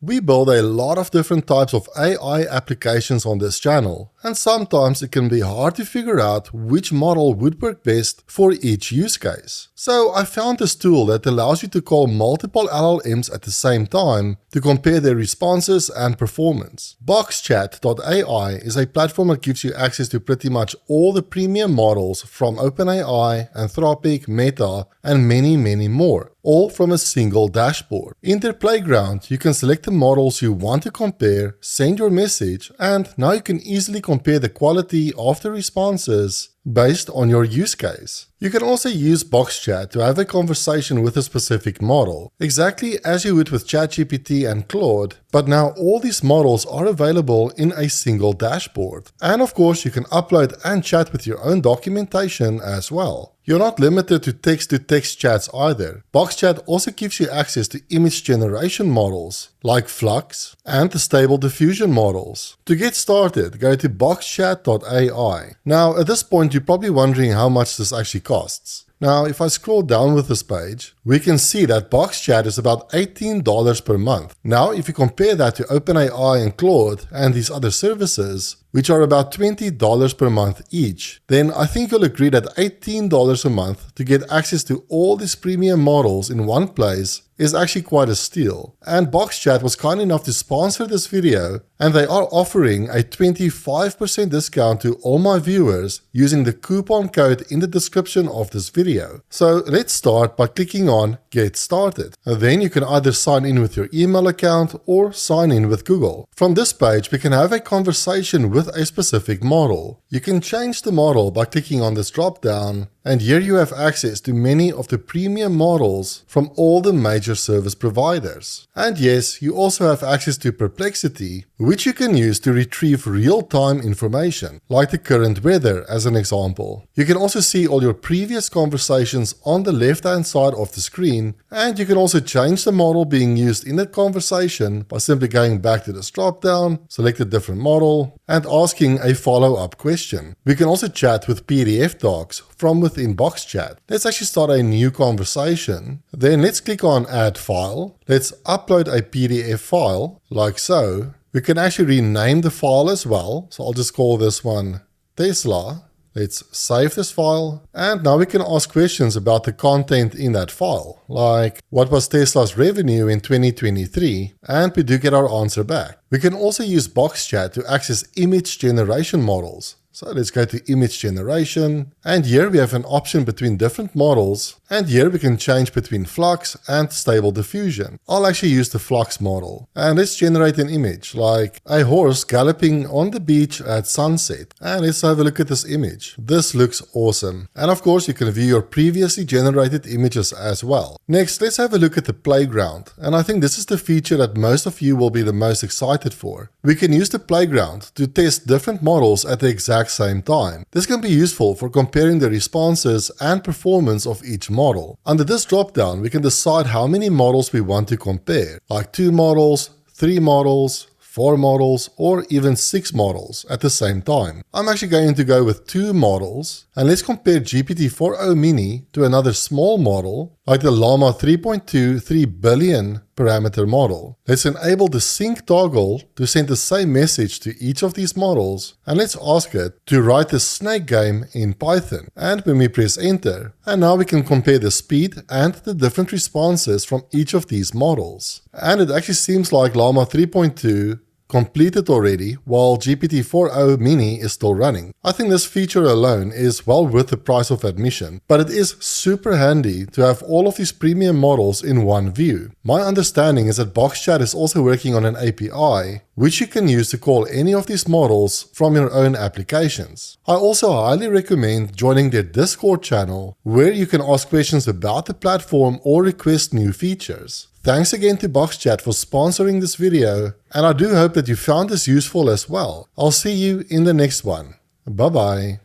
We build a lot of different types of AI applications on this channel, and sometimes it can be hard to figure out which model would work best for each use case. So I found this tool that allows you to call multiple LLMs at the same time to compare their responses and performance. Boxchat.ai is a platform that gives you access to pretty much all the premium models from OpenAI, Anthropic, Meta, and many more, all from a single dashboard. In their playground, you can select the models you want to compare, send your message, and now you can easily compare the quality of the responses based on your use case. You can also use Boxchat to have a conversation with a specific model, exactly as you would with ChatGPT and Claude, but now all these models are available in a single dashboard. And of course, you can upload and chat with your own documentation as well. You're not limited to text-to-text chats either. Boxchat also gives you access to image generation models like Flux and the Stable Diffusion models. To get started, go to Boxchat.ai. Now, at this point, you're probably wondering how much this actually costs. Now, if I scroll down with this page, we can see that Boxchat is about $18 per month. Now, if you compare that to OpenAI and Claude and these other services, which are about $20 per month each, then I think you'll agree that $18 a month to get access to all these premium models in one place is actually quite a steal. And Boxchat was kind enough to sponsor this video, and they are offering a 25% discount to all my viewers using the coupon code in the description of this video. So let's start by clicking on Get Started. And then you can either sign in with your email account or sign in with Google. From this page, we can have a conversation with a specific model. You can change the model by clicking on this drop down, and here you have access to many of the premium models from all the major service providers. And yes, you also have access to Perplexity, which you can use to retrieve real-time information, like the current weather as an example. You can also see all your previous conversations on the left-hand side of the screen, and you can also change the model being used in that conversation by simply going back to this drop-down, select a different model, and asking a follow-up question. We can also chat with PDF docs from within Boxchat. Let's actually start a new conversation. Then let's click on Add File. Let's upload a PDF file, like so. We can actually rename the file as well. So I'll just call this one Tesla. Let's save this file. And now we can ask questions about the content in that file, like what was Tesla's revenue in 2023? And we do get our answer back. We can also use Boxchat to access image generation models. So let's go to image generation, and here we have an option between different models, and here we can change between Flux and Stable Diffusion. I'll actually use the Flux model, and let's generate an image like a horse galloping on the beach at sunset. And let's have a look at this image. This looks awesome. And of course, you can view your previously generated images as well. Next, let's have a look at the playground, and I think this is the feature that most of you will be the most excited for. We can use the playground to test different models at the exact same time. This can be useful for comparing the responses and performance of each model. Under this drop-down, we can decide how many models we want to compare, like 2 models, 3 models, 4 models, or even 6 models at the same time. I'm actually going to go with 2 models, and let's compare GPT-4o Mini to another small model like the Llama 3.2 3 billion parameter model. Let's enable the sync toggle to send the same message to each of these models, and let's ask it to write the snake game in Python. And when we press enter, and now we can compare the speed and the different responses from each of these models. And it actually seems like Llama 3.2 completed already, while GPT-4o Mini is still running. I think this feature alone is well worth the price of admission, but it is super handy to have all of these premium models in one view. My understanding is that Boxchat is also working on an API, which you can use to call any of these models from your own applications. I also highly recommend joining their Discord channel, where you can ask questions about the platform or request new features. Thanks again to Boxchat for sponsoring this video, and I do hope that you found this useful as well. I'll see you in the next one. Bye bye.